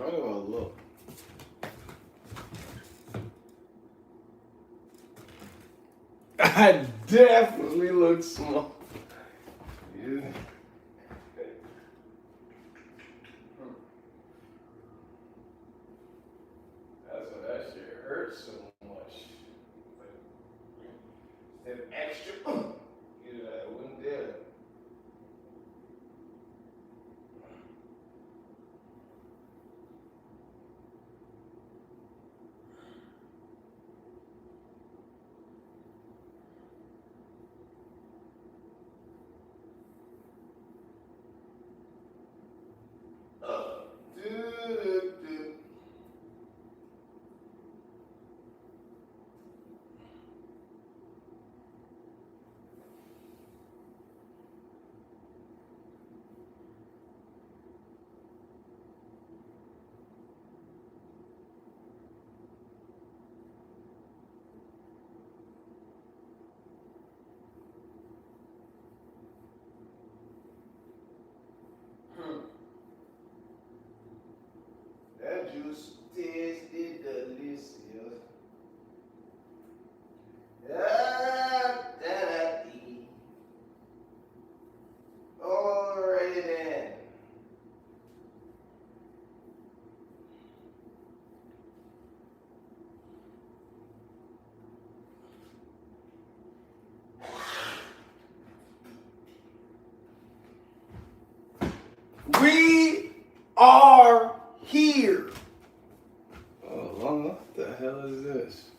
Oh, look. I definitely look small. Yeah. That's why that shit hurts so much. That extra, yeah, I wouldn't dare. That juice tasted delicious. Alrighty then. We are here. Oh, what the hell is this?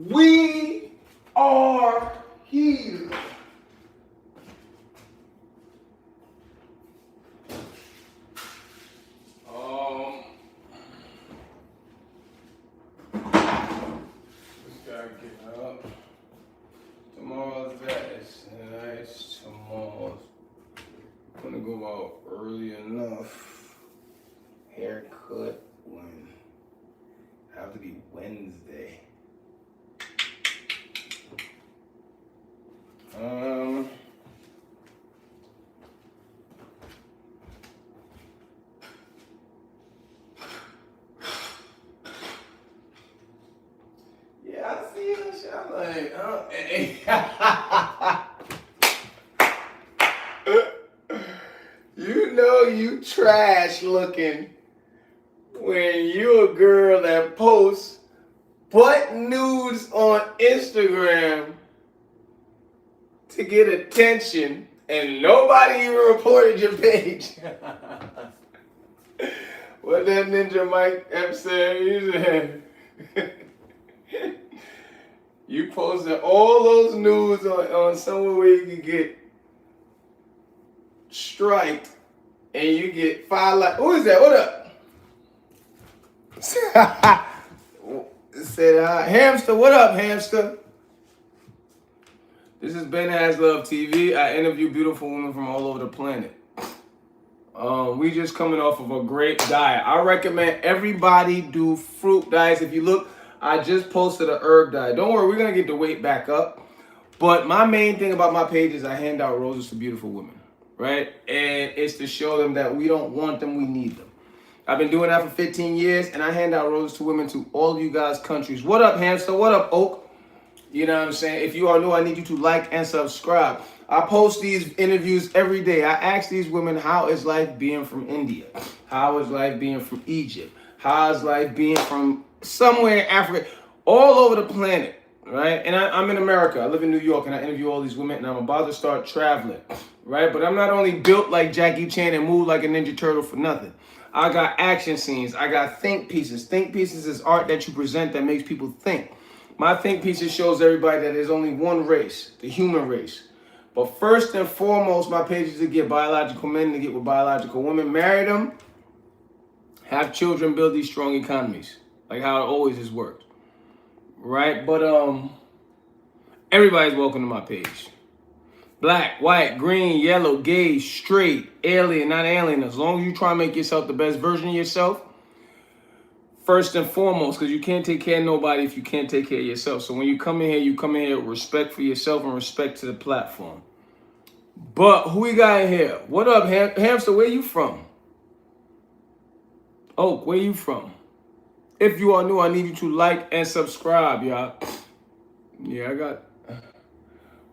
We are here. Just gotta get up. Tomorrow's that. It's nice. Tomorrow's gonna go out early enough. Haircut when have to be Wednesday. Yeah, I see this shit. I'm like, you know you trash looking when you a girl that posts butt nudes on Instagram to get attention and nobody even reported your page. What that Ninja Mike episode you said? You posted all those nudes on somewhere where you can get striked and you get 5 likes. Who is that? What up? Said hamster. What up, hamster? This is BenHasLuv TV. I interview beautiful women from all over the planet. We just coming off of a great diet. I recommend everybody do fruit diets. If you look, I just posted a herb diet. Don't worry, we're going to get the weight back up. But my main thing about my page is I hand out roses to beautiful women, right? And it's to show them that we don't want them, we need them. I've been doing that for 15 years, and I hand out roses to women to all of you guys' countries. What up, hamster? What up, Oak? You know what I'm saying? If you are new, I need you to like and subscribe. I post these interviews every day. I ask these women, how is life being from India? How is life being from Egypt? How is life being from somewhere in Africa? All over the planet, right? And I'm in America. I live in New York, and I interview all these women, and I'm about to start traveling, right? But I'm not only built like Jackie Chan and move like a Ninja Turtle for nothing. I got action scenes. I got think pieces. Think pieces is art that you present that makes people think. My think pieces shows everybody that there's only one race, the human race. But first and foremost, my page is to get biological men to get with biological women, marry them, have children, build these strong economies, like how it always has worked, right? But everybody's welcome to my page. Black, white, green, yellow, gay, straight, alien, not alien. As long as you try to make yourself the best version of yourself, first and foremost, because you can't take care of nobody if you can't take care of yourself. So when you come in here, you come in here with respect for yourself and respect to the platform. But who we got in here? What up, Hamster? Where you from? Oak, where you from? If you are new, I need you to like and subscribe, y'all. Yeah, I got...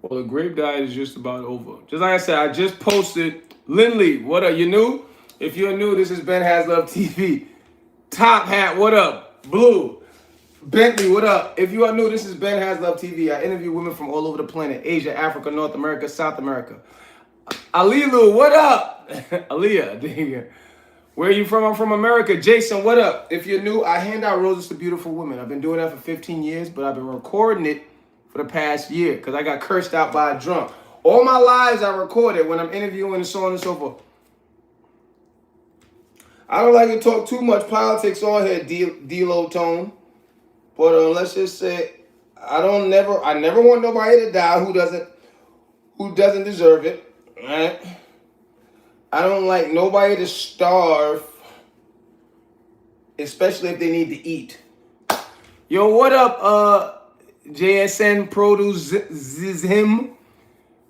Well, the grape diet is just about over. Just like I said, I just posted... Lindley, what up? You new? If you're new, this is BenHasLuv TV. Top Hat, what up? Blue. Bentley, what up? If you are new, this is BenHasLuv TV. I interview women from all over the planet. Asia, Africa, North America, South America. Alilu, what up? Aaliyah, there you go. Where are you from? I'm from America. Jason, what up? If you're new, I hand out roses to beautiful women. I've been doing that for 15 years, but I've been recording it for the past year because I got cursed out by a drunk. All my lives I recorded when I'm interviewing and so on and so forth. I don't like to talk too much politics on here, D-Lo Tone. But let's just say I never want nobody to die who doesn't deserve it. Right? I don't like nobody to starve, especially if they need to eat. Yo, what up, JSN Produce him?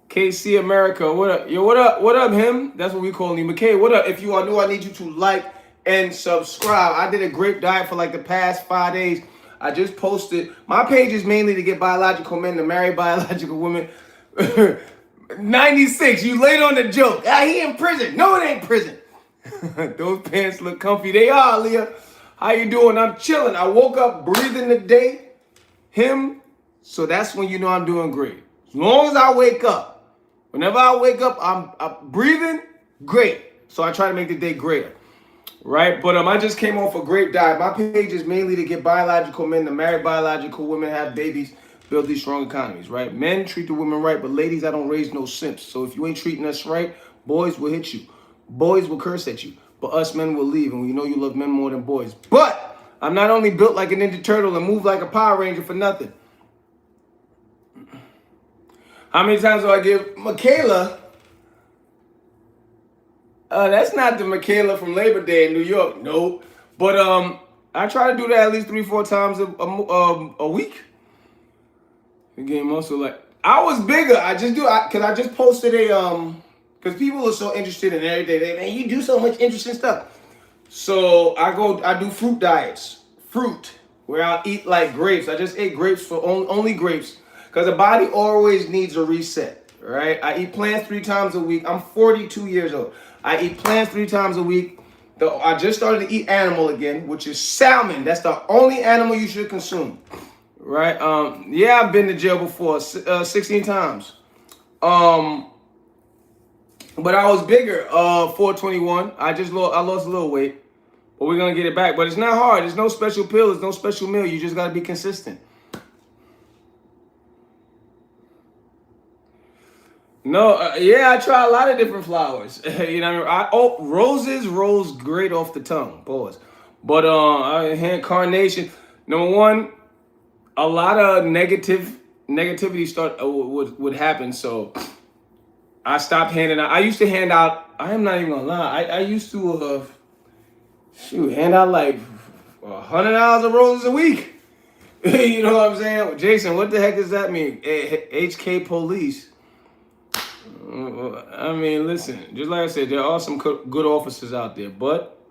KC America, what up? Yo, what up, him? That's what we call him. McKay, what up? If you are new, I need you to like and subscribe. I did a grape diet for like the past 5 days. I just posted. My page is mainly to get biological men to marry biological women. 96, you late on the joke. Ah, he in prison. No, it ain't prison. Those pants look comfy. They are, Leah. How you doing? I'm chilling. I woke up breathing today. Him. So that's when you know I'm doing great. As long as I wake up. Whenever I wake up, I'm breathing great. So I try to make the day greater. Right? But I just came off a great diet. My page is mainly to get biological men to marry biological women, have babies, build these strong economies, right? Men treat the women right, but ladies, I don't raise no simps. So if you ain't treating us right, boys will hit you. Boys will curse at you. But us men will leave, and we know you love men more than boys. But I'm not only built like a Ninja Turtle and move like a Power Ranger for nothing. How many times do I give Michaela? That's not the Michaela from Labor Day in New York. No. But I try to do that at least 3-4 times a week. Again, also like I was bigger. I just posted a because people are so interested in everything. They, man, you do so much interesting stuff. So I do fruit diets. Fruit, where I'll eat like grapes. I just ate grapes for only grapes. Because the body always needs a reset, right? I eat plants 3 times a week. I'm 42 years old. I eat plants 3 times a week. I just started to eat animal again, which is salmon. That's the only animal you should consume, right? Yeah, I've been to jail before, 16 times. But I was bigger, 421. I lost a little weight, but we're gonna get it back. But it's not hard. There's no special pill. There's no special meal. You just gotta be consistent. No, yeah, I try a lot of different flowers. You know, roses rolls great off the tongue. Pause. But I hand carnation. Number one, a lot of negativity would happen. So I stopped handing out. I used to hand out. I am not even gonna lie. I used to hand out like $100 of roses a week. You know what I'm saying? Jason, what the heck does that mean? HK police. I mean, listen, just like I said, there are some good officers out there, but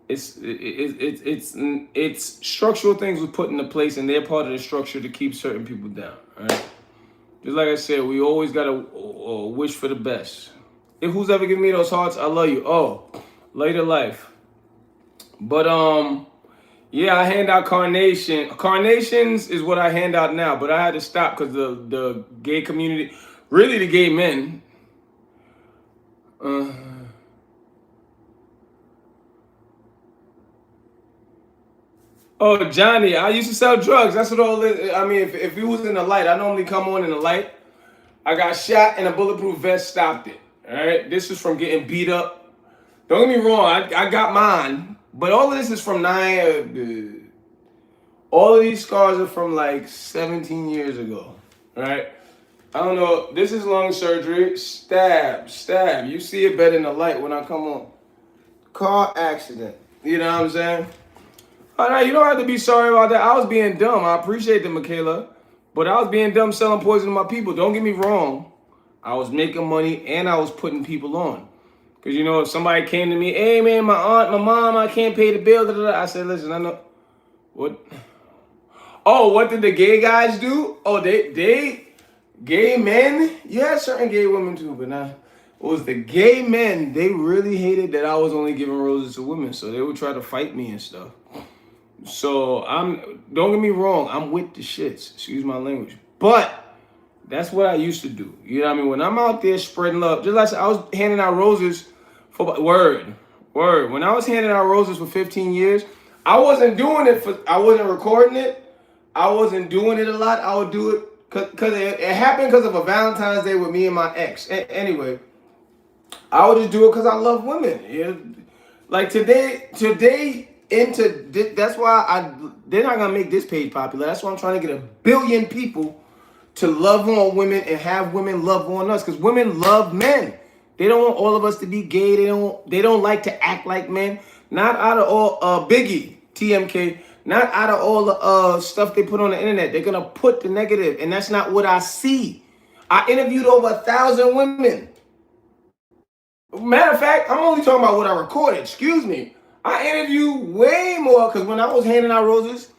it's structural things we put into place, and they're part of the structure to keep certain people down. Right? Just like I said, we always gotta wish for the best. If who's ever giving me those hearts, I love you. Oh, later life. But yeah, I hand out carnation. Carnations is what I hand out now, but I had to stop because the gay community. Really, the gay men. Oh, Johnny, I used to sell drugs. That's what all this. I mean, if we was in the light, I normally come on in the light. I got shot and a bulletproof vest stopped it. All right, this is from getting beat up. Don't get me wrong, I got mine, but all of this is from all of these scars are from like 17 years ago. All right. I don't know. This is lung surgery. Stab. You see it better in the light when I come on. Car accident. You know what I'm saying? Oh, no, you don't have to be sorry about that. I was being dumb. I appreciate that, Michaela. But I was being dumb selling poison to my people. Don't get me wrong. I was making money and I was putting people on. Because, you know, if somebody came to me, hey, man, my aunt, my mom, I can't pay the bill. Da, da, da. I said, listen, I know. What? Oh, what did the gay guys do? Oh, they gay men? You had certain gay women too, but not. It was the gay men. They really hated that I was only giving roses to women. So they would try to fight me and stuff. So don't get me wrong, I'm with the shits. Excuse my language. But that's what I used to do. You know what I mean? When I'm out there spreading love, just like I was handing out roses for word. When I was handing out roses for 15 years, I wasn't doing it I wasn't recording it. I wasn't doing it a lot. I would do it because it happened because of a Valentine's Day with me and my ex. Anyway, I would just do it because I love women. Yeah. Like today, that's why they're not gonna make this page popular. That's why I'm trying to get 1 billion people to love on women and have women love on us. Because women love men. They don't want all of us to be gay. They don't like to act like men. Not out of all Biggie, TMK, not out of all the stuff they put on the internet. They're gonna put the negative, and that's not what I see. I interviewed over 1,000 women. Matter of fact, I'm only talking about what I recorded. Excuse me. I interviewed way more because when I was handing out roses,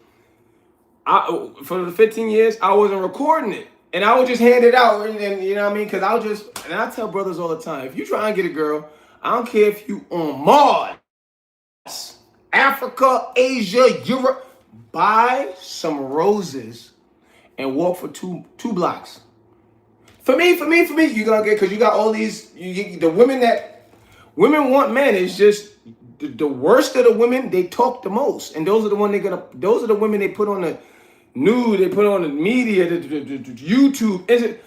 for the 15 years, I wasn't recording it. And I would just hand it out. And you know what I mean? Because and I tell brothers all the time, if you try and get a girl, I don't care if you on Mars, Africa, Asia, Europe, buy some roses and walk for two blocks. For me, you're gonna get, because you got all these, the women want men. It's just the worst of the women, they talk the most, and those are the women they put on the news, they put on the media, the YouTube,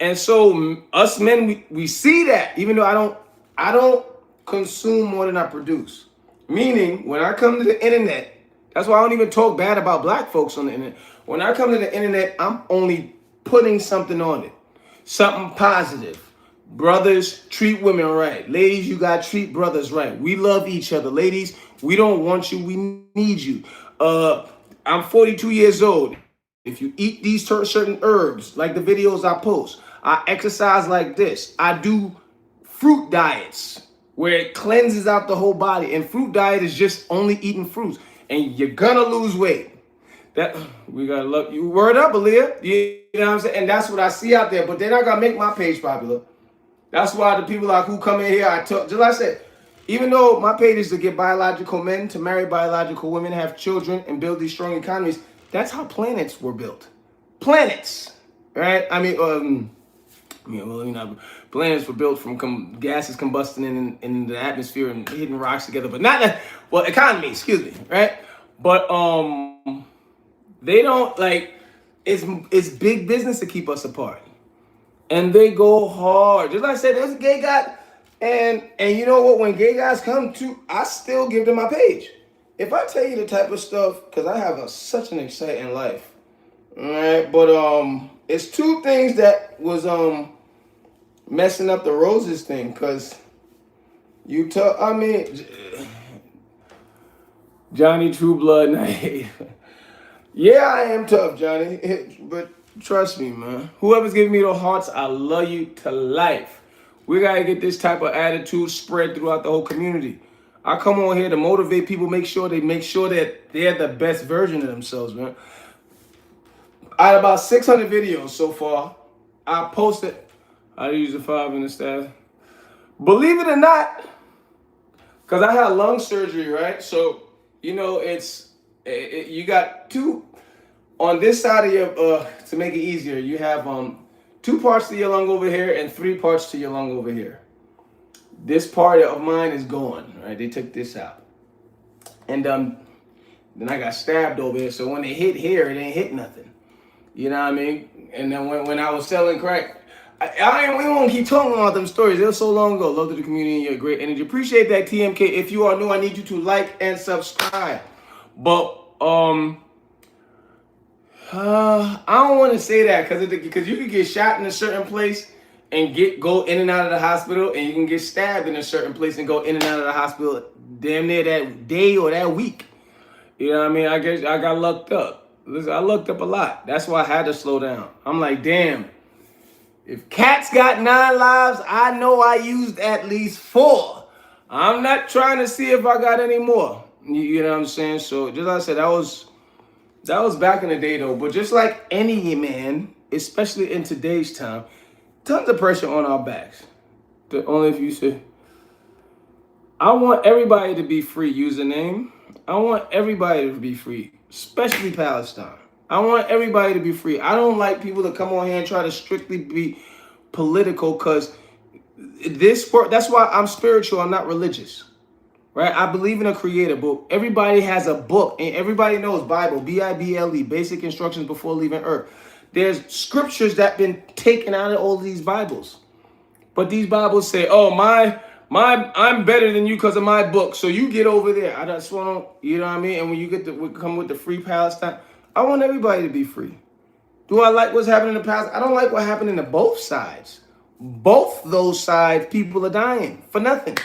and so us men, we see that, even though I don't consume more than I produce. Meaning, when I come to the internet, that's why I don't even talk bad about black folks on the internet. When I come to the internet, I'm only putting something on it, something positive. Brothers, treat women right. Ladies, you gotta treat brothers right. We love each other. Ladies, we don't want you, we need you. I'm 42 years old. If you eat these certain herbs, like the videos I post, I exercise like this. I do fruit diets where it cleanses out the whole body. And fruit diet is just only eating fruits. And you're gonna lose weight. That we gotta love you. Word up, Aaliyah. You know what I'm saying? And that's what I see out there. But they're not gonna make my page popular. That's why the people like who come in here, just like I said, even though my page is to get biological men to marry biological women, have children, and build these strong economies, that's how planets were built. Planets, right? Planets were built from gases combusting in the atmosphere and hitting rocks together, but not that, well, economy, excuse me, right? But they don't, like, it's big business to keep us apart. And they go hard. Just like I said, there's a gay guy. And you know what? When gay guys come to, I still give them my page. If I tell you the type of stuff, because I have such an exciting life. All right. But it's two things that was messing up the roses thing. Because Johnny True Blood Night. Yeah, I am tough, Johnny. But trust me, man. Whoever's giving me the hearts, I love you to life. We got to get this type of attitude spread throughout the whole community. I come on here to motivate people, make sure that they're the best version of themselves, man. I had about 600 videos so far. I posted, I use the 5 in the staff. Believe it or not, because I had lung surgery, right? So, you know, you got two. On this side of your, to make it easier, you have 2 parts to your lung over here and 3 parts to your lung over here. This part of mine is gone, right? They took this out. And then I got stabbed over here, so when it hit here, it ain't hit nothing. You know what I mean? And then when I was selling crack, we won't keep talking about them stories. They were so long ago. Love to the community and your great energy. Appreciate that, TMK. If you are new, I need you to like and subscribe. But, I don't want to say that because you can get shot in a certain place and go in and out of the hospital, and you can get stabbed in a certain place and go in and out of the hospital damn near that day or that week. You know what I mean? I guess I got lucked up. Listen, I lucked up a lot. That's why I had to slow down. I'm like, damn, if cats got 9 lives, I know I used at least 4. I'm not trying to see if I got any more. You know what I'm saying? So just like I said, that was back in the day though. But just like any man, especially in today's time, tons of pressure on our backs. The only if you say, I want everybody to be free, username. I want everybody to be free, especially Palestine. I want everybody to be free. I don't like people to come on here and try to strictly be political because this work, that's why I'm spiritual, I'm not religious. Right? I believe in a creator, but everybody has a book and everybody knows Bible, Bible, basic instructions before leaving earth. There's scriptures that been taken out of all of these Bibles. But these Bibles say, oh, I'm better than you because of my book. So you get over there. I just want to, you know what I mean? And when you come with the free Palestine, I want everybody to be free. Do I like what's happening in the past? I don't like what happened to both sides. Both those sides, people are dying for nothing.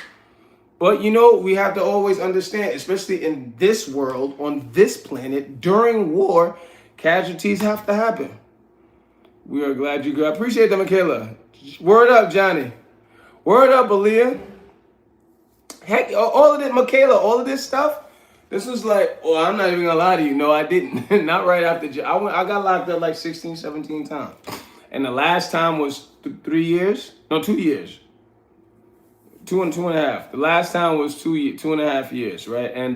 But you know, we have to always understand, especially in this world, on this planet, during war, casualties have to happen. We are glad you got. Appreciate that, Michaela. Word up, Johnny. Word up, Aaliyah. Heck, all of this, Michaela, all of this stuff, this was like, oh, I'm not even gonna lie to you. No, I didn't. Not right after. I got locked up like 16, 17 times. And the last time was 3 years. No, 2 years. Two and a half. The last time was 2.5 years, right? And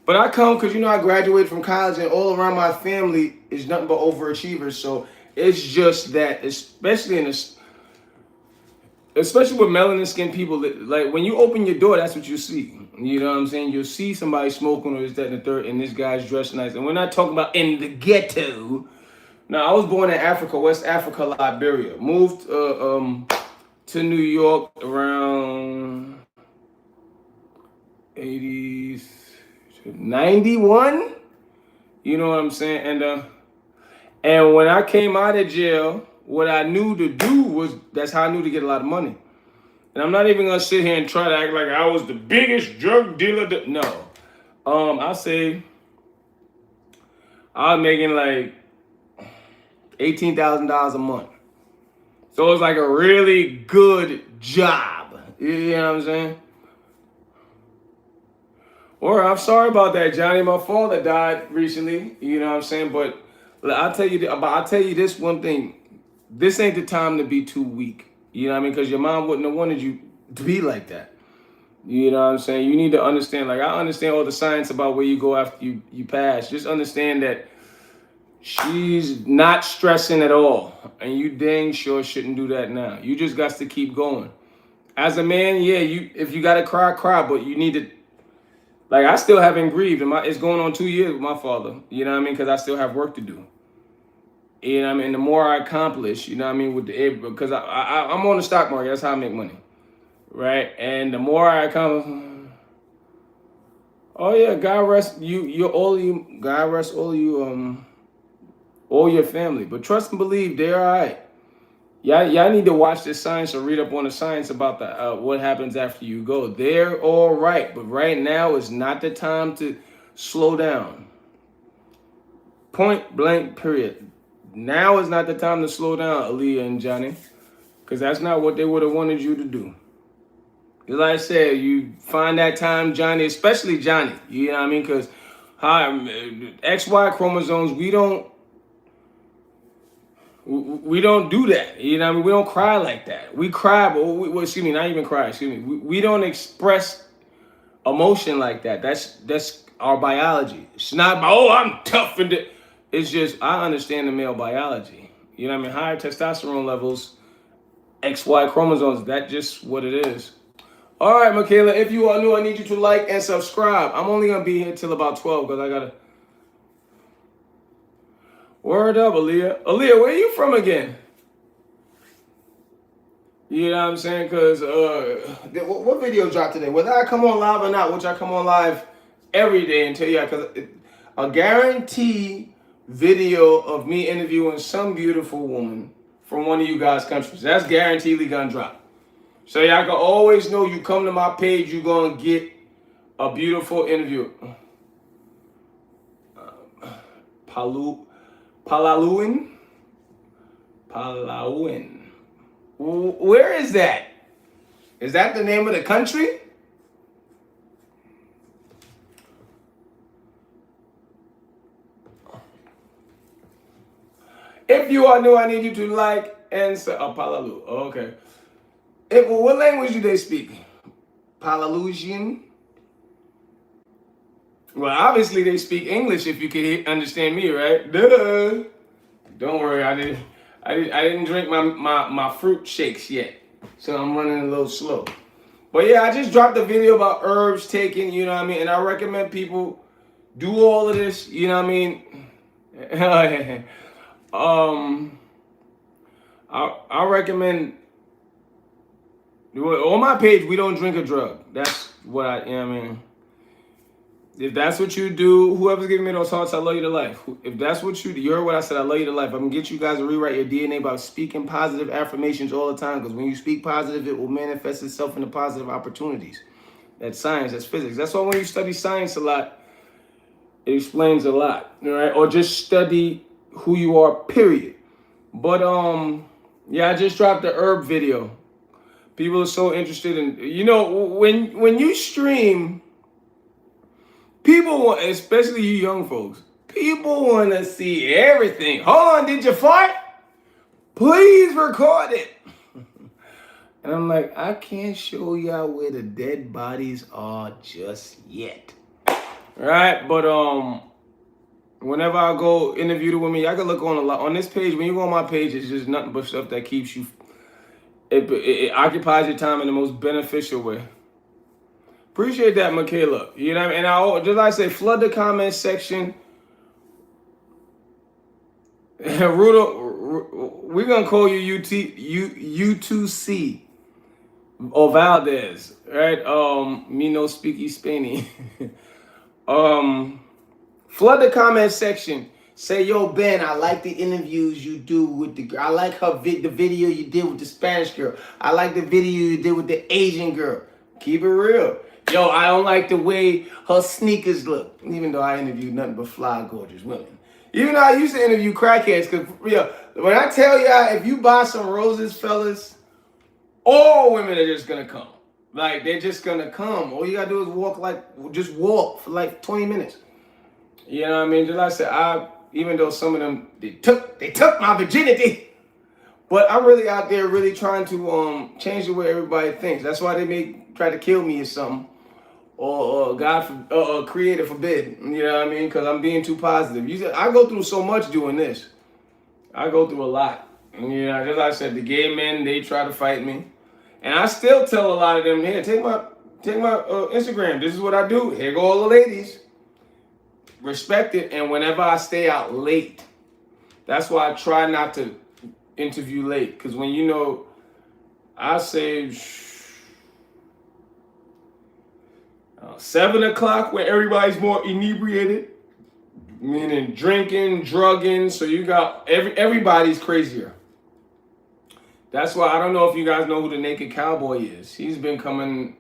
but I come because you know I graduated from college and all around my family is nothing but overachievers. So it's just that, especially with melanin skinned people, like when you open your door, that's what you see. You know what I'm saying? You'll see somebody smoking or this, that, and the third, and this guy's dressed nice. And we're not talking about in the ghetto. Now, I was born in Africa, West Africa, Liberia. Moved to New York around 80s, 91. You know what I'm saying? And when I came out of jail, what I knew to do was, that's how I knew to get a lot of money. And I'm not even gonna sit here and try to act like I was the biggest drug dealer. No, I say I was making like $18,000 a month. So it was like a really good job. You know what I'm saying? Or I'm sorry about that, Johnny. My father died recently. You know what I'm saying? But I'll tell you this one thing. This ain't the time to be too weak. You know what I mean? Because your mom wouldn't have wanted you to be like that. You know what I'm saying? You need to understand. Like, I understand all the science about where you go after you pass. Just understand that she's not stressing at all. And you dang sure shouldn't do that now. You just got to keep going. As a man, yeah, if you got to cry, cry. But you need to, like, I still haven't grieved. It's going on 2 years with my father. You know what I mean? Because I still have work to do. You know what I mean? The more I accomplish, you know what I mean, because I'm on the stock market. That's how I make money. Right? And the more I accomplish, oh yeah, God rest God rest all your family. But trust and believe they're all right. Y'all need to watch this science or read up on the science about what happens after you go. They're all right. But right now is not the time to slow down. Point blank, period. Now is not the time to slow down, Aaliyah and Johnny, because that's not what they would have wanted you to do. Because like I said, you find that time, Johnny, especially Johnny, you know what I mean? Because XY chromosomes, we don't do that, you know what I mean? We don't cry like that. We cry, but not even cry, we don't express emotion like that. That's our biology. It's not, oh, I'm tough and it's just, I understand the male biology. You know what I mean? Higher testosterone levels, XY chromosomes, that's just what it is. All right, Michaela, if you are new, I need you to like and subscribe. I'm only going to be here till about 12 because I got to. Word up, Aaliyah. Aaliyah, where are you from again? You know what I'm saying? Because what video dropped today? Whether I come on live or not, which I come on live every day and tell you, because a guarantee video of me interviewing some beautiful woman from one of you guys' countries. That's guaranteedly gonna drop. So y'all can always know you come to my page, you're gonna get a beautiful interview. Palauin. Palauin. Where is that? Is that the name of the country? If you are new, I need you to like and say, Palalu. Okay. What language do they speak? Palalusian? Well, obviously they speak English if you can understand me, right? Duh. Don't worry, I didn't drink my fruit shakes yet. So I'm running a little slow. But yeah, I just dropped a video about herbs taking, you know what I mean? And I recommend people do all of this, you know what I mean? I recommend, on my page, we don't drink a drug. That's what you know what I mean? If that's what you do, whoever's giving me those hearts, I love you to life. If that's what you do, you heard what I said, I love you to life. I'm going to get you guys to rewrite your DNA by speaking positive affirmations all the time, because when you speak positive, it will manifest itself into positive opportunities. That's science, that's physics. That's why when you study science a lot, it explains a lot, all right? Or just study who you are, period. But, yeah, I just dropped the herb video. People are so interested in, you know, when you stream, people want, especially you young folks, people want to see everything. Hold on, did you fart? Please record it. And I'm like, I can't show y'all where the dead bodies are just yet. All right, but whenever I go interview the women, y'all can look on a lot on this page. When you go on my page, it's just nothing but stuff that keeps you. It occupies your time in the most beneficial way. Appreciate that, Michaela. You know what I mean? And I just like I say, flood the comment section. Rudo, we're gonna call you U2C or Valdez, right? Me no speaky Spanish. Flood the comment section. Say, yo, Ben, I like the interviews you do with the girl. I like the video you did with the Spanish girl. I like the video you did with the Asian girl. Keep it real. Yo, I don't like the way her sneakers look. Even though I interviewed nothing but fly, gorgeous women. Even though I used to interview crackheads, because when I tell y'all, if you buy some roses, fellas, all women are just going to come. Like, they're just going to come. All you got to do is just walk for like 20 minutes. You know what I mean? Just like I said, even though some of them, they took my virginity. But I'm really out there really trying to change the way everybody thinks. That's why they may try to kill me or something. Or creator forbid. You know what I mean? Because I'm being too positive. I go through so much doing this. I go through a lot. You know, just like I said, the gay men, they try to fight me. And I still tell a lot of them, here, take my Instagram. This is what I do. Here go all the ladies. Respect it. And whenever I stay out late, that's why I try not to interview late. Because when you know, I say 7 o'clock where everybody's more inebriated, meaning drinking, drugging. So you got everybody's crazier. That's why I don't know if you guys know who the Naked Cowboy is. He's been coming.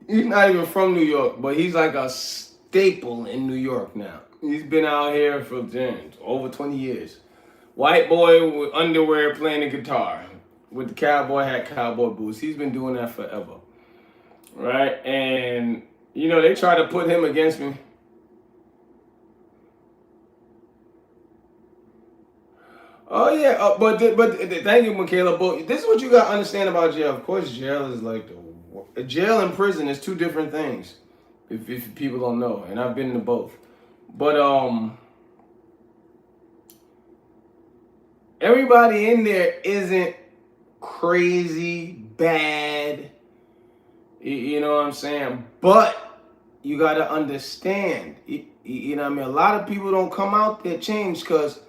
He's not even from New York, but he's like a staple in New York now. He's been out here for over 20 years. White boy with underwear playing the guitar with the cowboy hat, cowboy boots. He's been doing that forever. Right? And, you know, they try to put him against me. Oh, yeah. But thank you, Michaela. But this is what you got to understand about jail. Of course, jail is like jail and prison is two different things. If people don't know. And I've been to both. But, everybody in there isn't crazy, bad, you know what I'm saying? But you got to understand, you know what I mean? A lot of people don't come out there changed because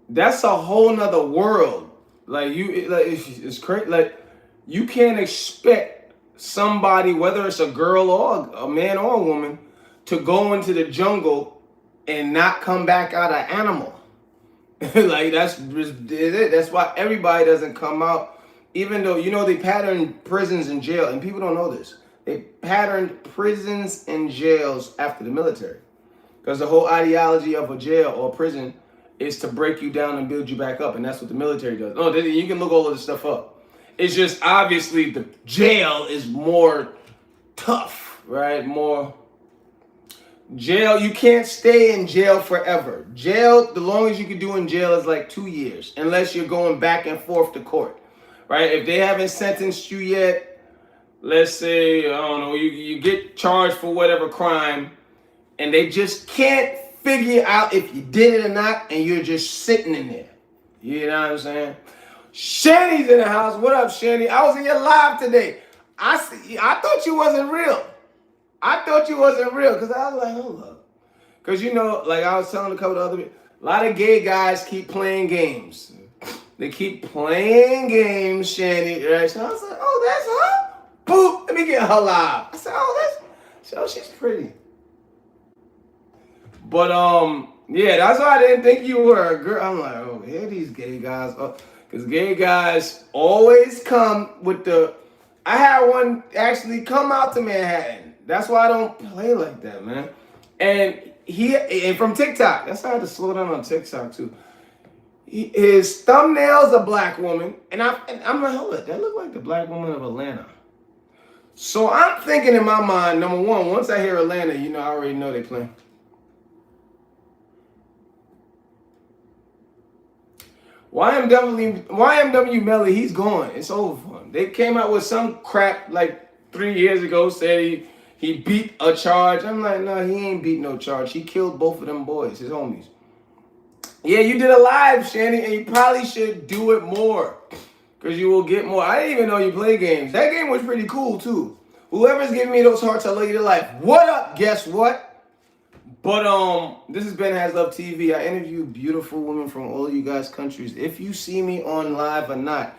that's a whole nother world. It's crazy. Like, you can't expect somebody, whether it's a girl or a man or a woman, to go into the jungle and not come back out an animal. Like, that's it. That's why everybody doesn't come out. Even though, you know, they patterned prisons and jail, and people don't know this. They patterned prisons and jails after the military. Because the whole ideology of a jail or prison is to break you down and build you back up. And that's what the military does. Oh, you can look all of this stuff up. It's just obviously the jail is more tough, right? More jail. You can't stay in jail forever. Jail, the longest you can do in jail is like 2 years, unless you're going back and forth to court, right? If they haven't sentenced you yet, let's say, I don't know, you get charged for whatever crime, and they just can't figure out if you did it or not, and you're just sitting in there. You know what I'm saying? Shanny's in the house. What up, Shanny? I was in your live today. I thought you wasn't real. I thought you wasn't real because I was like, hold up. Because, you know, like I was telling a couple of other people, a lot of gay guys keep playing games. They keep playing games, Shanny. Right? So I was like, oh, that's her? Boop. Let me get her live. I said, oh, she's pretty. But, yeah, that's why I didn't think you were a girl. I'm like, oh, here these gay guys. Because gay guys always come with the... I had one actually come out to Manhattan. That's why I don't play like that, man. And from TikTok. That's why I had to slow down on TikTok, too. His thumbnail's a black woman. And I'm like, hold up, that look like the black woman of Atlanta. So I'm thinking in my mind, number one, once I hear Atlanta, you know, I already know they playing. YMW Melly, he's gone. It's over for him. They came out with some crap like 3 years ago, said he beat a charge. I'm like, no, he ain't beat no charge. He killed both of them boys, his homies. Yeah, you did a live, Shanny, and you probably should do it more. Because you will get more. I didn't even know you play games. That game was pretty cool, too. Whoever's giving me those hearts, I love you to life. What up? Guess what? But this is BenHasLuv TV. I interview beautiful women from all you guys' countries. If you see me on live or not,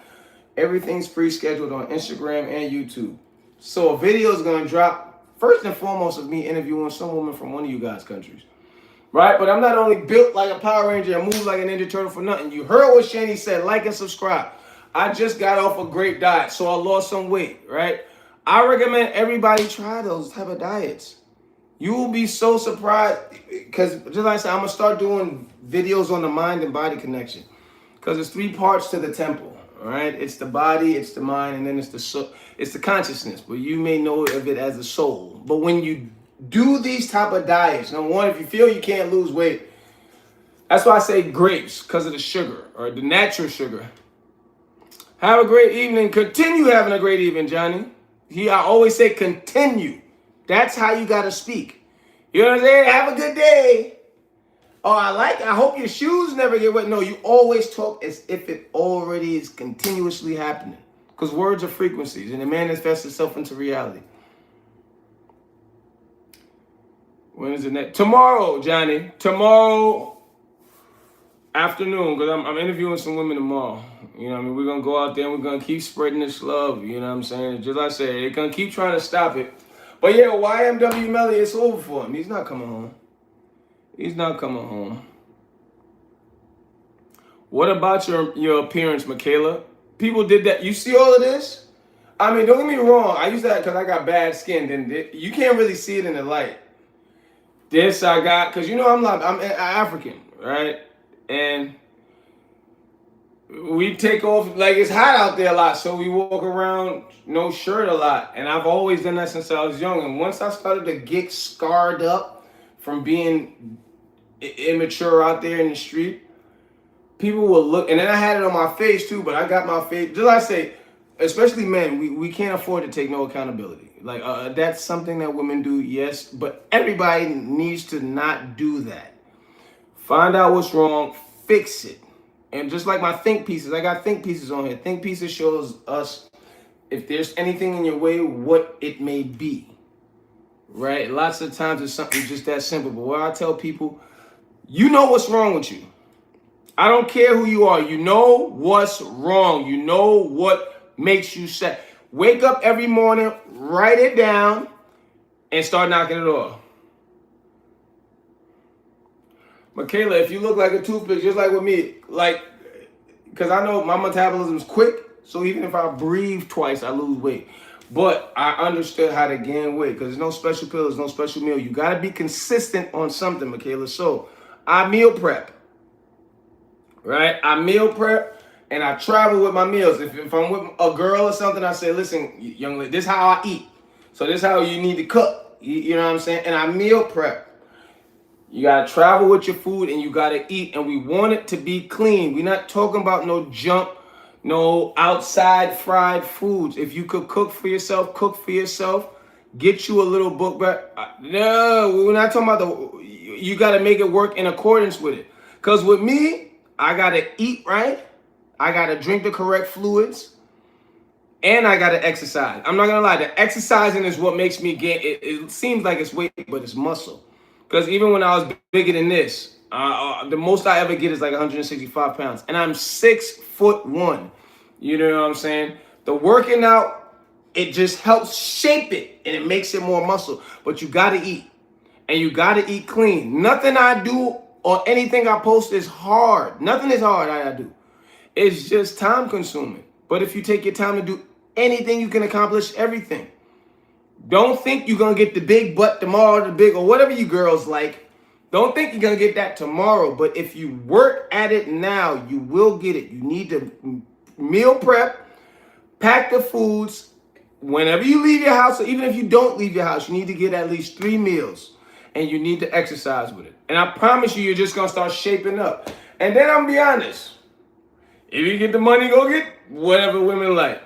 everything's pre-scheduled on Instagram and YouTube. So a video is going to drop, first and foremost, of me interviewing some woman from one of you guys' countries. Right? But I'm not only built like a Power Ranger and move like a Ninja Turtle for nothing. You heard what Shanny said. Like and subscribe. I just got off a great diet, so I lost some weight, right? I recommend everybody try those type of diets. You will be so surprised because, just like I said, I'm going to start doing videos on the mind and body connection because there's 3 parts to the temple, all right? It's the body, it's the mind, and then it's the soul. It's the consciousness, but you may know of it as the soul. But when you do these type of diets, number one, if you feel you can't lose weight, that's why I say grapes, because of the sugar or the natural sugar. Have a great evening. Continue having a great evening, Johnny. I always say continue. That's how you got to speak. You know what I'm saying? Have a good day. Oh, I hope your shoes never get wet. No, you always talk as if it already is continuously happening. Because words are frequencies and it manifests itself into reality. When is it next? Tomorrow, Johnny. Tomorrow afternoon, because I'm interviewing some women tomorrow. You know what I mean? We're going to go out there and we're going to keep spreading this love. You know what I'm saying? Just like I said, they're going to keep trying to stop it. But yeah, YMW Melly, it's over for him. He's not coming home. He's not coming home. What about your appearance, Michaela? People did that. You see all of this? I mean, don't get me wrong. I use that because I got bad skin. Then you can't really see it in the light. This I got, because you know I'm African, right? And we take off, like it's hot out there a lot, so we walk around no shirt a lot. And I've always done that since I was young. And once I started to get scarred up from being immature out there in the street, people will look, and then I had it on my face too, but I got my face, just like I say, especially men, we can't afford to take no accountability. Like that's something that women do, yes, but everybody needs to not do that. Find out what's wrong, fix it. And just like my think pieces, I got think pieces on here. Think pieces shows us if there's anything in your way, what it may be, right? Lots of times it's something just that simple. But what I tell people, you know what's wrong with you. I don't care who you are. You know what's wrong. You know what makes you sad. Wake up every morning, write it down, and start knocking it off. Michaela, if you look like a toothpick, just like with me, like, because I know my metabolism is quick, so even if I breathe twice, I lose weight. But I understood how to gain weight because there's no special pill, there's no special meal. You got to be consistent on something, Michaela. So I meal prep, right? I meal prep and I travel with my meals. If I'm with a girl or something, I say, listen, young lady, this is how I eat. So this is how you need to cook. You know what I'm saying? And I meal prep. You gotta travel with your food and you gotta eat, and we want it to be clean. We're not talking about no junk, no outside fried foods. If you could cook for yourself, cook for yourself. Get you a little book back. No, we're not talking about the. You gotta make it work in accordance with it. Cause with me, I gotta eat right. I gotta drink the correct fluids. And I gotta exercise. I'm not gonna lie, the exercising is what makes me gain. It seems like it's weight, but it's muscle. Because even when I was bigger than this, the most I ever get is like 165 pounds, and I'm 6'1". You know what I'm saying? The working out, it just helps shape it, and it makes it more muscle. But you gotta eat, and you gotta eat clean. Nothing I do or anything I post is hard. Nothing is hard I do. It's just time consuming. But if you take your time to do anything, you can accomplish everything. Don't think you're going to get the big butt tomorrow, the big or whatever you girls like. Don't think you're going to get that tomorrow. But if you work at it now, you will get it. You need to meal prep, pack the foods. Whenever you leave your house, or even if you don't leave your house, you need to get at least 3 meals. And you need to exercise with it. And I promise you, you're just going to start shaping up. And then I'm going to be honest. If you get the money, go get whatever women like.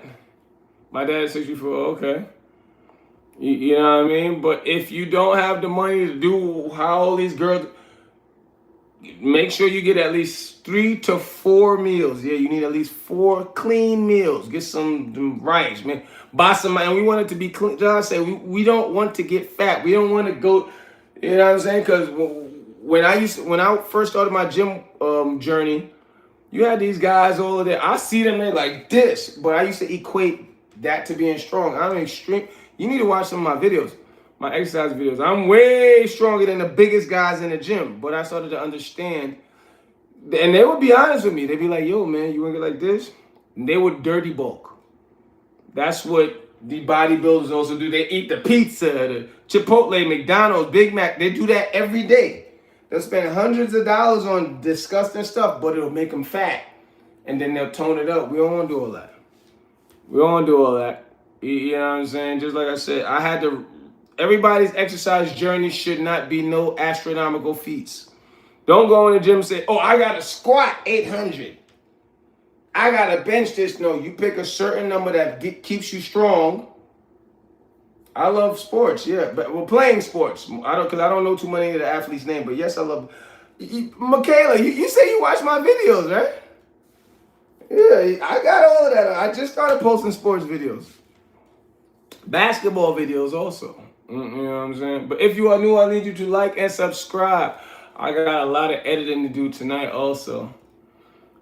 My dad's 64, okay. You know what I mean? But if you don't have the money to do how all these girls, make sure you get at least 3 to 4 meals. Yeah, you need at least 4 clean meals. Get some rice, man. Buy some, and we want it to be clean. Just like I say, we don't want to get fat. We don't want to go, you know what I'm saying? Because when I first started my gym journey, you had these guys over there. I see them, they're like this, but I used to equate that to being strong. I'm extreme. You need to watch some of my videos, my exercise videos. I'm way stronger than the biggest guys in the gym, but I started to understand, and they would be honest with me. They'd be like, yo, man, you want to get like this? And they would dirty bulk. That's what the bodybuilders also do. They eat the pizza, the Chipotle, McDonald's, Big Mac. They do that every day. They'll spend hundreds of dollars on disgusting stuff, but it'll make them fat. And then they'll tone it up. We don't want to do all that. We don't want to do all that. You know what I'm saying? Just like I said, everybody's exercise journey should not be no astronomical feats. Don't go in the gym and say, oh, I got to squat 800. I got to bench this. No, you pick a certain number that keeps you strong. I love sports, yeah, but we're playing sports. Because I don't know too many of the athletes' names, but yes, I love. Michaela, you say you watch my videos, right? Yeah, I got all of that. I just started posting sports videos, basketball videos also. You know what I'm saying? But if you are new, I need you to like and subscribe. I got a lot of editing to do tonight also,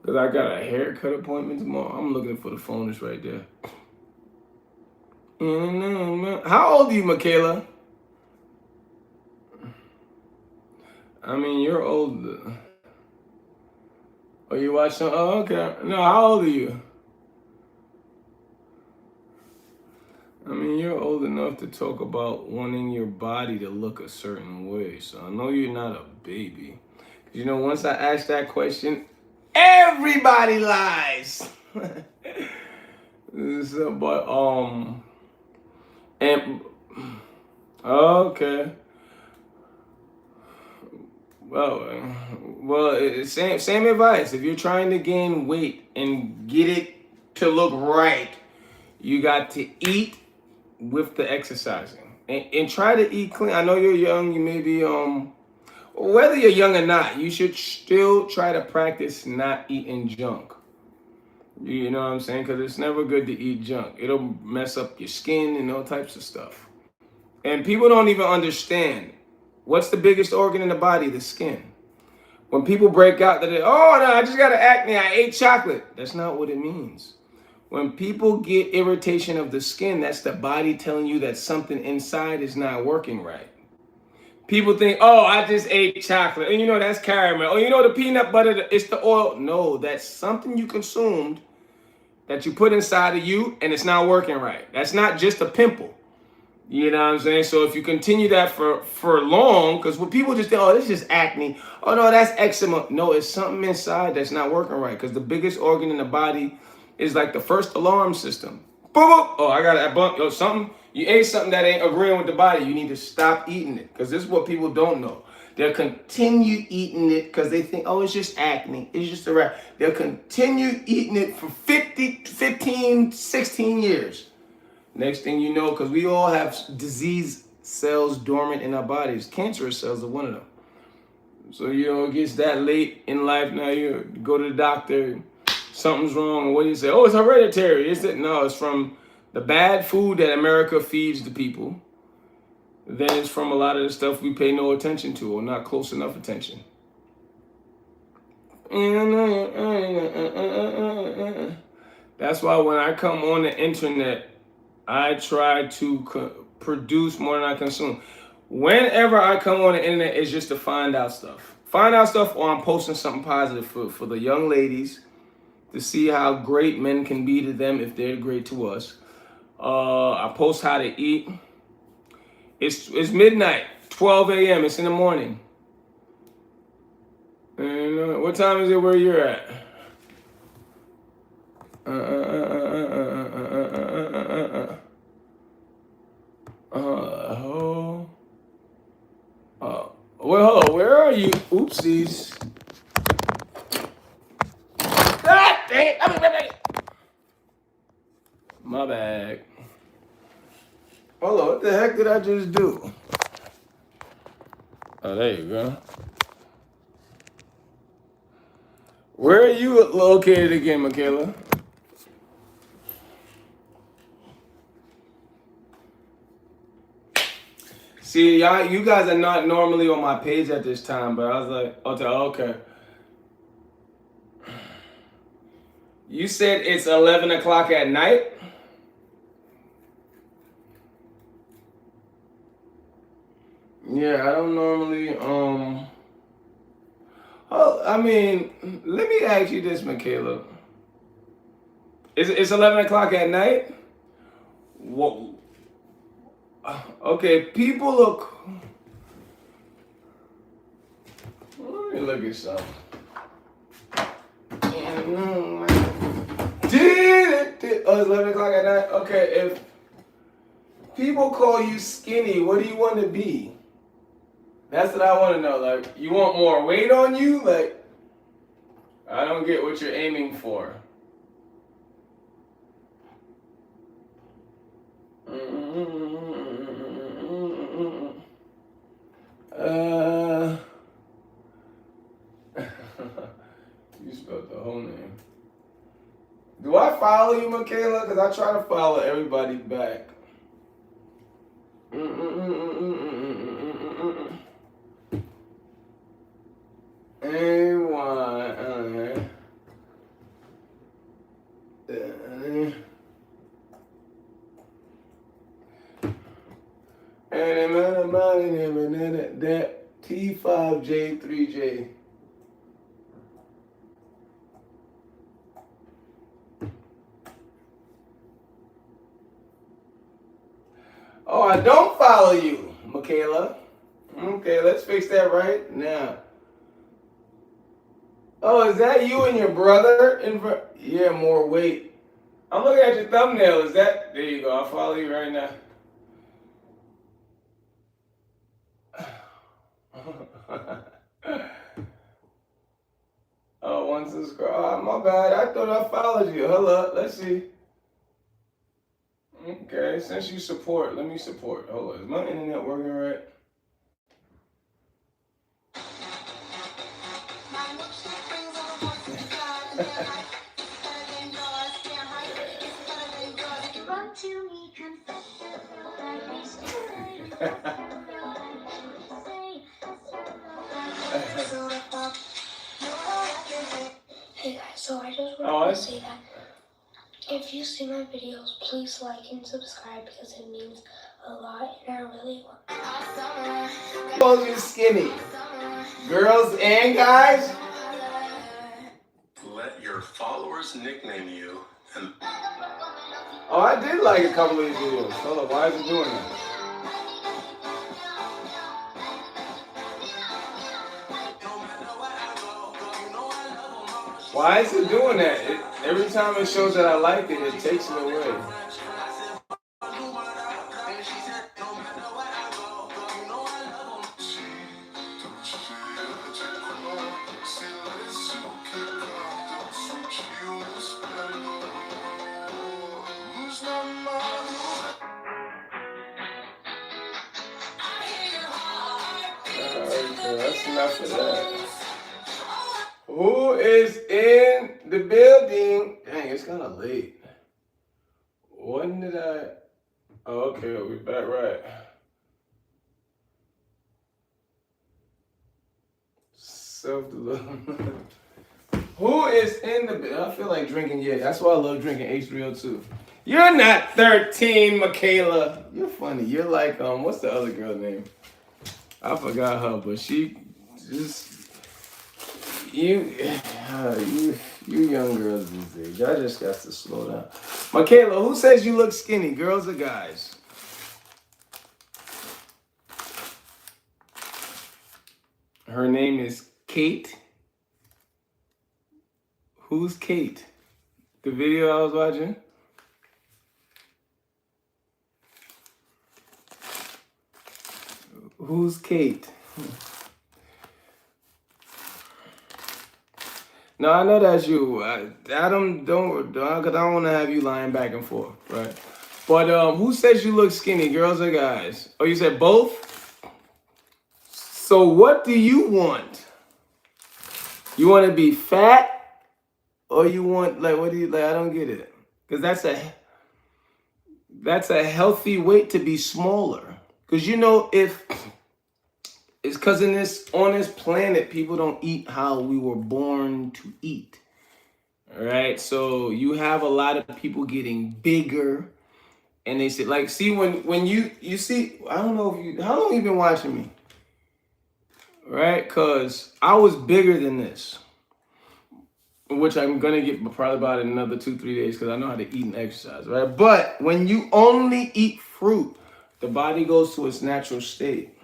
because I got a haircut appointment tomorrow. I'm looking for the phone. It's right there. How old are you, Michaela? I mean, you're older. Oh, you watch some? Oh, okay. No, how old are you? I mean, you're old enough to talk about wanting your body to look a certain way. So I know you're not a baby. You know, once I ask that question, everybody lies. So, but and okay. Well, same advice. If you're trying to gain weight and get it to look right, you got to eat with the exercising and try to eat clean. I know you're young. You may be whether you're young or not, you should still try to practice not eating junk. You know what I'm saying? Because it's never good to eat junk. It'll mess up your skin and all types of stuff. And people don't even understand. What's the biggest organ in the body? The skin. When people break out, that oh, no, I just got acne, I ate chocolate. That's not what it means. When people get irritation of the skin, that's the body telling you that something inside is not working right. People think, oh, I just ate chocolate. And you know, that's caramel. Oh, you know, the peanut butter, it's the oil. No, that's something you consumed that you put inside of you and it's not working right. That's not just a pimple. You know what I'm saying? So if you continue that for long, because when people just think, oh, this is just acne. Oh, no, that's eczema. No, it's something inside that's not working right, because the biggest organ in the body is like the first alarm system. Boom, boom. Oh, I got that bump. Yo, something. You ate something that ain't agreeing with the body. You need to stop eating it, because this is what people don't know. They'll continue eating it because they think, oh, it's just acne. It's just a rat. They'll continue eating it for 15, 16 years. Next thing you know, because we all have disease cells dormant in our bodies. Cancerous cells are one of them. So, it gets that late in life. Now you go to the doctor, something's wrong. And what do you say? Oh, it's hereditary. No, it's from the bad food that America feeds the people. Then it's from a lot of the stuff we pay no attention to, or not close enough attention. That's why when I come on the internet, I try to produce more than I consume. Whenever I come on the internet, it's just to find out stuff. Or I'm posting something positive for the young ladies to see how great men can be to them if they're great to us. I post how to eat. It's midnight, 12 a.m. It's in the morning. And what time is it where you're at? Well, hello, where are you? Oopsies. God dang it. My bad. Hold on, what the heck did I just do? Oh, there you go. Where are you located again, Michaela? See, you guys are not normally on my page at this time, but I was like, okay. You said it's 11 o'clock at night? Yeah, I don't normally, let me ask you this, Michaela. It's 11 o'clock at night? Whoa. Okay, people look. Let me look at something. Oh, it's 11 o'clock at night? Okay, if people call you skinny, what do you want to be? That's what I want to know. Like, you want more weight on you? Like, I don't get what you're aiming for. You spelled the whole name. Do I follow you, Michaela? Because I try to follow everybody back. That T5J3J. Oh, I don't follow you, Michaela. Okay, let's fix that right now. Oh, is that you and your brother? Yeah, more weight. I'm looking at your thumbnail. Is that? There you go. I'll follow you right now. Oh, one subscribe. Oh, my bad. I thought I followed you. Hold up. Let's see. Okay, since you support, let me support. Hold on. Is my internet working right? Hey guys, so I just wanted to say that if you see my videos, please like and subscribe because it means a lot and I really want. Well, you're skinny. Girls and guys? Let your followers nickname you Oh, I did like a couple of these videos. Hold up, why is it doing that? Why is it doing that? Every time it shows that I like it, it takes it away. That's enough of that. Who is in the building? Dang, it's kind of late. When did I? Oh, okay, we're back right. Self-development. Who is in the building? I feel like drinking, yeah. That's why I love drinking H3O2. You're not 13, Michaela. You're funny. You're like, what's the other girl name? I forgot her, but she just, you young girls these days, y'all just got to slow down. Michaela, who says you look skinny, girls or guys? Her name is Kate. Who's Kate? The video I was watching? Who's Kate? No, I know that's you. Adam, don't, because I don't want to have you lying back and forth, right? But who says you look skinny, girls or guys? Oh, you said both? So what do you want? You want to be fat? Or you want, like, what do you, like, I don't get it. Because that's a healthy weight to be smaller. Because, you know, if it's because on this planet, people don't eat how we were born to eat. All right. So you have a lot of people getting bigger. And they say, like, see, when you see, I don't know if you, how long you been watching me? Right? Because I was bigger than this. Which I'm going to get probably about in another 2-3 days because I know how to eat and exercise, right? But when you only eat fruit, the body goes to its natural state.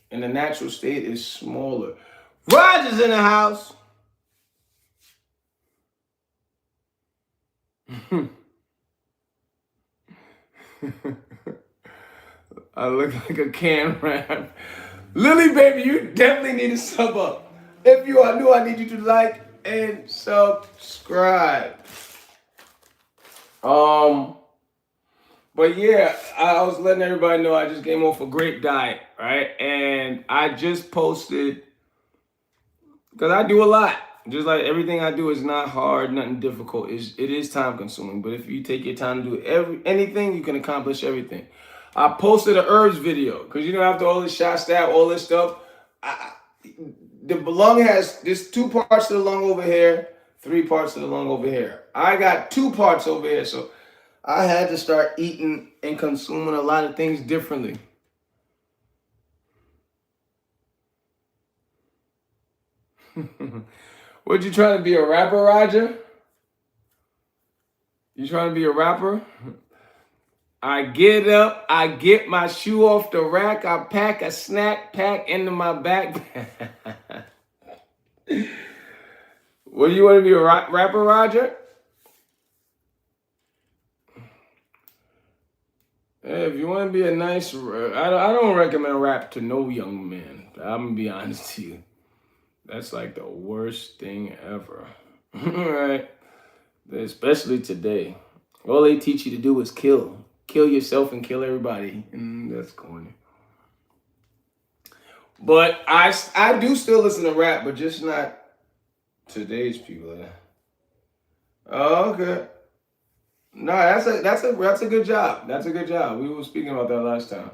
And the natural state is smaller. Roger's in the house. I look like a can wrap. Lily, baby, you definitely need to sub up. If you are new, I need you to like and subscribe. But yeah, I was letting everybody know I just came off a great diet, right? And I just posted, because I do a lot. Just like everything I do is not hard, nothing difficult. It is time consuming, but if you take your time to do anything, you can accomplish everything. I posted an herbs video, because you know, after all this shot stab, all this stuff, the lung there's 2 parts to the lung over here, 3 parts to the lung over here. I got 2 parts over here, so I had to start eating and consuming a lot of things differently. What, you trying to be a rapper, Roger? You trying to be a rapper? I get up, I get my shoe off the rack, I pack a snack pack into my backpack. What, do you want to be a rapper, Roger? Hey, if you want to be a nice, I don't recommend rap to no young man. I'm going to be honest to you. That's like the worst thing ever. Right? Especially today. All they teach you to do is kill. Kill yourself and kill everybody. And that's corny. But I do still listen to rap, but just not today's people. Oh, okay. No, that's a good job. That's a good job. We were speaking about that last time.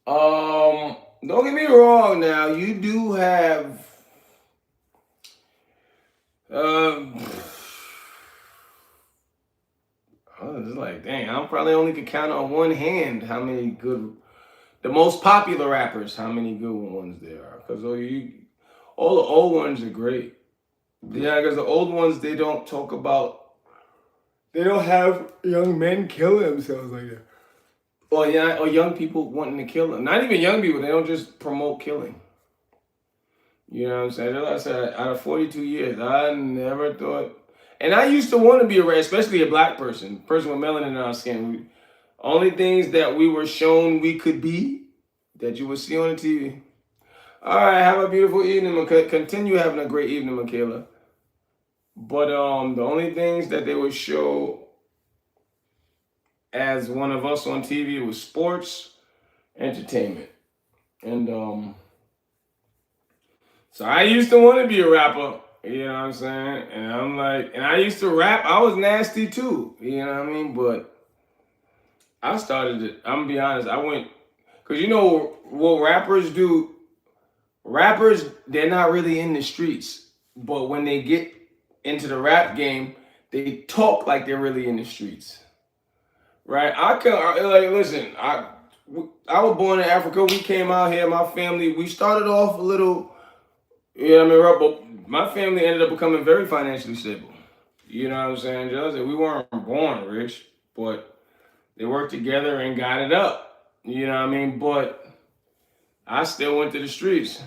Don't get me wrong now. You do have it's like, dang, I probably only could count on one hand how many good, the most popular rappers, how many good ones there are. Because all the old ones are great. Yeah, because the old ones, they don't talk about They don't have young men killing themselves like that. Or yeah, or young people wanting to kill them. Not even young people. They don't just promote killing. You know what I'm saying? Like I said, out of 42 years, I never thought. And I used to want to be a rapper, especially a black person with melanin in our skin. Only things that we were shown we could be that you would see on the TV. All right, have a beautiful evening. Continue having a great evening, Michaela. But the only things that they would show as one of us on TV was sports, entertainment, and so I used to want to be a rapper. You know what I'm saying? And I'm like, and I used to rap. I was nasty too. You know what I mean? But I started it. I'm gonna be honest. I went because you know what rappers do. Rappers, they're not really in the streets, but when they get into the rap game, they talk like they're really in the streets, right? Listen. I was born in Africa. We came out here. My family. We started off a little. You know what I mean? Rough, but my family ended up becoming very financially stable. You know what I'm saying, Joe? We weren't born rich, but they worked together and got it up. You know what I mean? But I still went to the streets.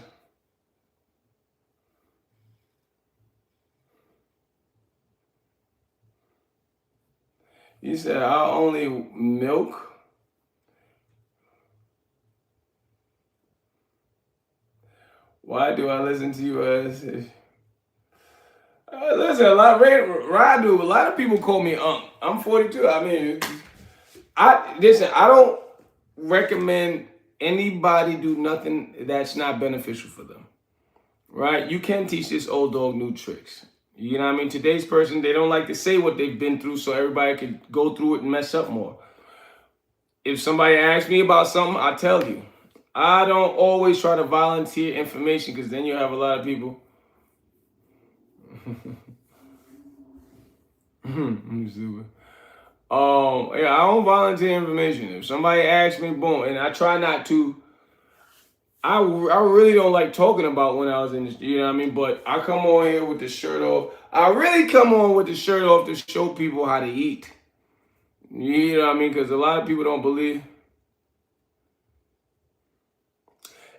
He said, I'll only milk. Why do I listen to you as if... listen, a lot of people call me I'm 42. I mean, I don't recommend anybody do nothing that's not beneficial for them. Right? You can teach this old dog new tricks. You know what I mean? Today's person, they don't like to say what they've been through so everybody could go through it and mess up more. If somebody asks me about something, I tell you. I don't always try to volunteer information because then you have a lot of people. I'm stupid. Yeah, I don't volunteer information. If somebody asks me, boom, and I try not to. I really don't like talking about when I was in the, you know what I mean? But I come on here with the shirt off. I really come on with the shirt off to show people how to eat. You know what I mean? Because a lot of people don't believe.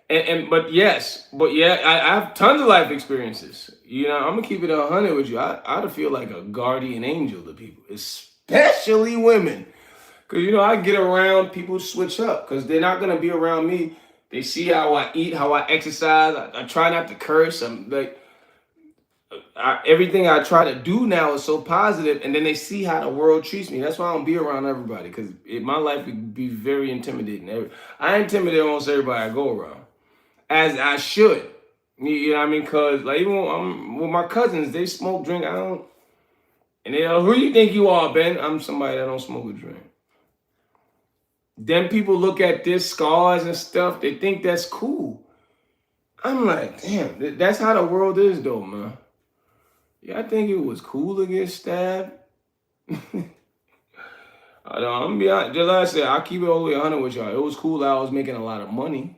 But yeah, I have tons of life experiences. You know, I'm gonna keep it 100 with you. I feel like a guardian angel to people, especially women. Because, you know, I get around, people switch up because they're not gonna be around me. They see how I eat, how I exercise. I try not to curse. I'm like, everything I try to do now is so positive, and then they see how the world treats me. That's why I don't be around everybody, because my life would be very intimidating. I intimidate almost everybody I go around, as I should. You know what I mean? Because like even when I'm with my cousins, they smoke, drink. I don't, and they go, "Who you think you are, Ben?" I'm somebody that don't smoke or drink. Then people look at this scars and stuff. They think that's cool. I'm like, damn, that's how the world is, though, man. Yeah, I think it was cool to get stabbed. I'm gonna be honest, just like I said, I'll keep it all the way 100 with y'all. It was cool that I was making a lot of money,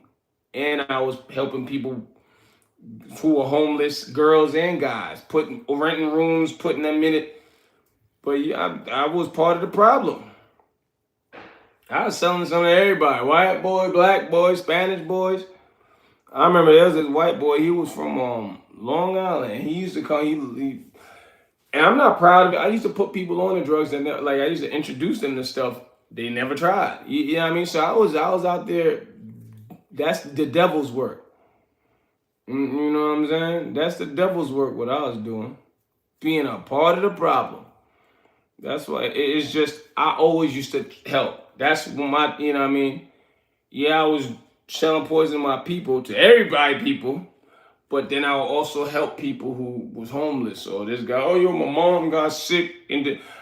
and I was helping people who were homeless, girls and guys, renting rooms, putting them in it. But yeah, I was part of the problem. I was selling some to everybody, white boy, black boy, Spanish boys. I remember there was this white boy. He was from Long Island. He used to come. And I'm not proud of it. I used to put people on the drugs, and like I used to introduce them to stuff they never tried. You know what I mean? So I was out there. That's the devil's work. You know what I'm saying? That's the devil's work. What I was doing, being a part of the problem. That's why it's just I always used to help. That's when you know what I mean? Yeah, I was selling poison to my people, to everybody people, but then I would also help people who was homeless. Or this guy, oh, my mom got sick.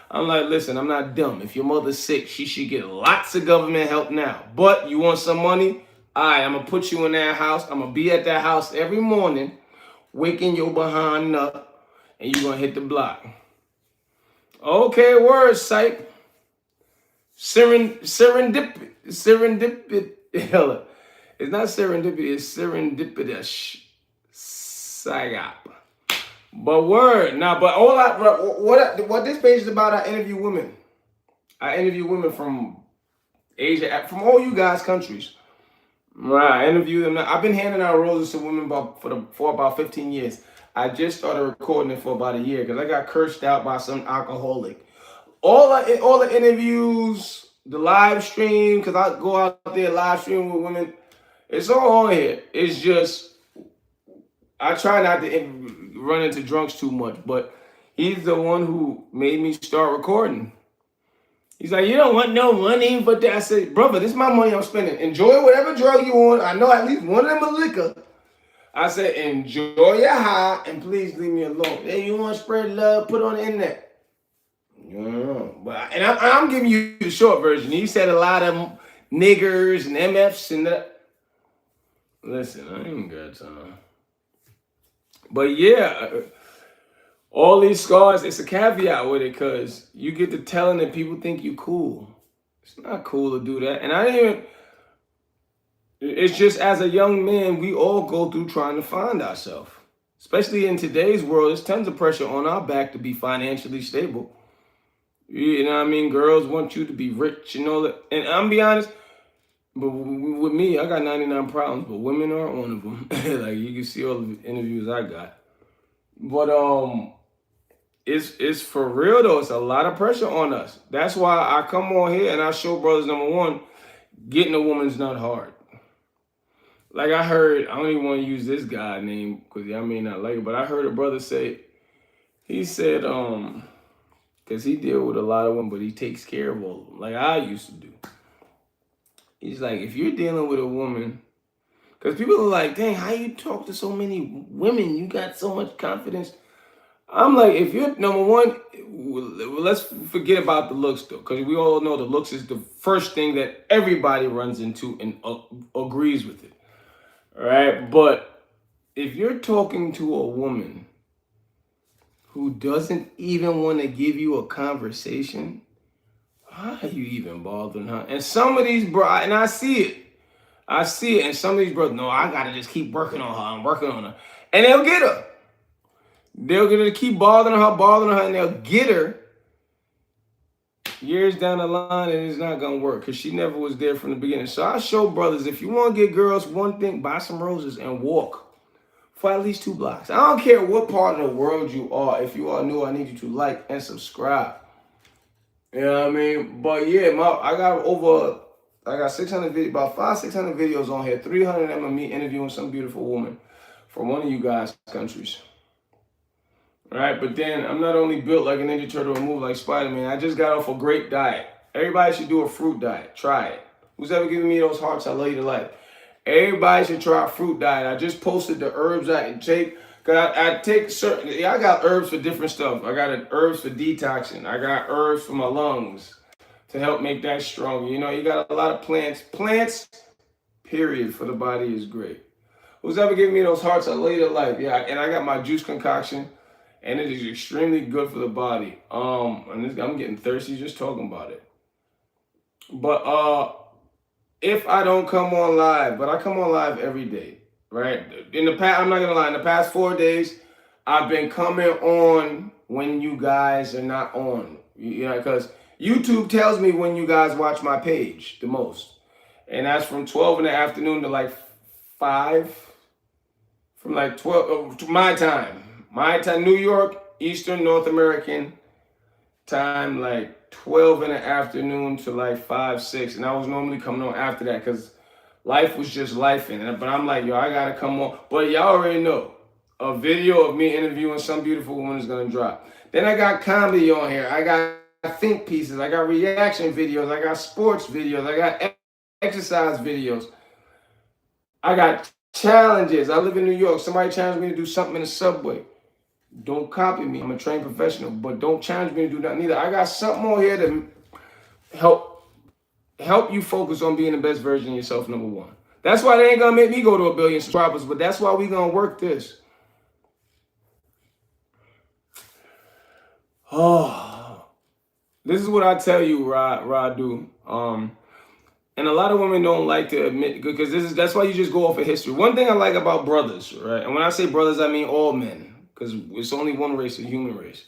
I'm like, listen, I'm not dumb. If your mother's sick, she should get lots of government help now. But you want some money? All right, I'm going to put you in that house. I'm going to be at that house every morning, waking your behind up, and you're going to hit the block. Okay, word, psych. Serendipity. It's not serendipity, it's serendipitous. Psyop. But word, nah, but what this page is about, I interview women. I interview women from Asia, from all you guys' countries. Right, I interview them. I've been handing out roses to women for about 15 years. I just started recording it for about a year because I got cursed out by some alcoholic. All the interviews, the live stream, because I go out there live stream with women. It's all on here. It's just I try not to run into drunks too much, but he's the one who made me start recording. He's like, you don't want no money, but I said, brother, this is my money I'm spending. Enjoy whatever drug you want. I know at least one of them a liquor. I said, enjoy your high and please leave me alone. Hey, you want to spread love? Put on the internet. But I'm giving you the short version. He said a lot of niggers and MFs and that. Listen, I ain't got time. But yeah, all these scars, it's a caveat with it because you get to telling that people think you cool. It's not cool to do that. And it's just as a young man, we all go through trying to find ourselves. Especially in today's world, there's tons of pressure on our back to be financially stable. You know what I mean? Girls want you to be rich and all that. And I'm be honest, but with me, I got 99 problems, but women aren't one of them. Like you can see all the interviews I got. But it's for real though. It's a lot of pressure on us. That's why I come on here and I show brothers, number one, getting a woman's not hard. Like I heard, I don't even want to use this guy name because I may not like it, but I heard a brother say, he said, because he deal with a lot of women, but he takes care of all of them, like I used to do. He's like, if you're dealing with a woman, because people are like, dang, how you talk to so many women? You got so much confidence. I'm like, if you're, number one, let's forget about the looks though, because we all know the looks is the first thing that everybody runs into and agrees with it. All right, but if you're talking to a woman who doesn't even want to give you a conversation, why are you even bothering her? And some of these and I see it, and some of these brothers, no, I gotta just keep working on her. I'm working on her, and they'll get her. They'll get her to keep bothering her, and they'll get her years down the line, and it's not gonna work because she never was there from the beginning. So I show brothers, if you want to get girls, one thing, buy some roses and walk for at least 2 blocks. I don't care what part of the world you are. If you are new, I need you to like and subscribe. You know what I mean? But yeah, I got 600 videos, about 500-600 videos on here. 300 of them of me interviewing some beautiful woman from one of you guys' countries. All right, but then I'm not only built like a Ninja Turtle or move like Spider-Man. I just got off a great diet. Everybody should do a fruit diet. Try it. Who's ever giving me those hearts? I love you to life. Everybody should try a fruit diet. I just posted the herbs I can take. Cause I take certain. I got herbs for different stuff. I got herbs for detoxing. I got herbs for my lungs to help make that stronger. You know, you got a lot of plants. Plants, period, for the body is great. Who's ever giving me those hearts? I love you to life. Yeah, and I got my juice concoction. And it is extremely good for the body. And I'm getting thirsty just talking about it. But if I don't come on live, but I come on live every day, right? In the past, I'm not gonna lie, in the past 4 days, I've been coming on when you guys are not on. You know, because YouTube tells me when you guys watch my page the most. And that's from 12 in the afternoon to like 5. From like 12 to my time. My time, New York, Eastern North American time, like 12 in the afternoon to like 5, 6. And I was normally coming on after that because life was just life in it. But I'm like, yo, I got to come on. But y'all already know a video of me interviewing some beautiful woman is going to drop. Then I got comedy on here. I got think pieces. I got reaction videos. I got sports videos. I got exercise videos. I got challenges. I live in New York. Somebody challenged me to do something in the subway. Don't copy me. I'm a trained professional, but don't challenge me to do nothing either. I got something on here to help you focus on being the best version of yourself, number one. That's why they ain't gonna make me go to 1 billion subscribers, but that's why we gonna work this. Oh, this is what I tell you, Radu. And a lot of women don't like to admit, because that's why you just go off of history. One thing I like about brothers, right? And when I say brothers, I mean all men. because it's only one race, the human race.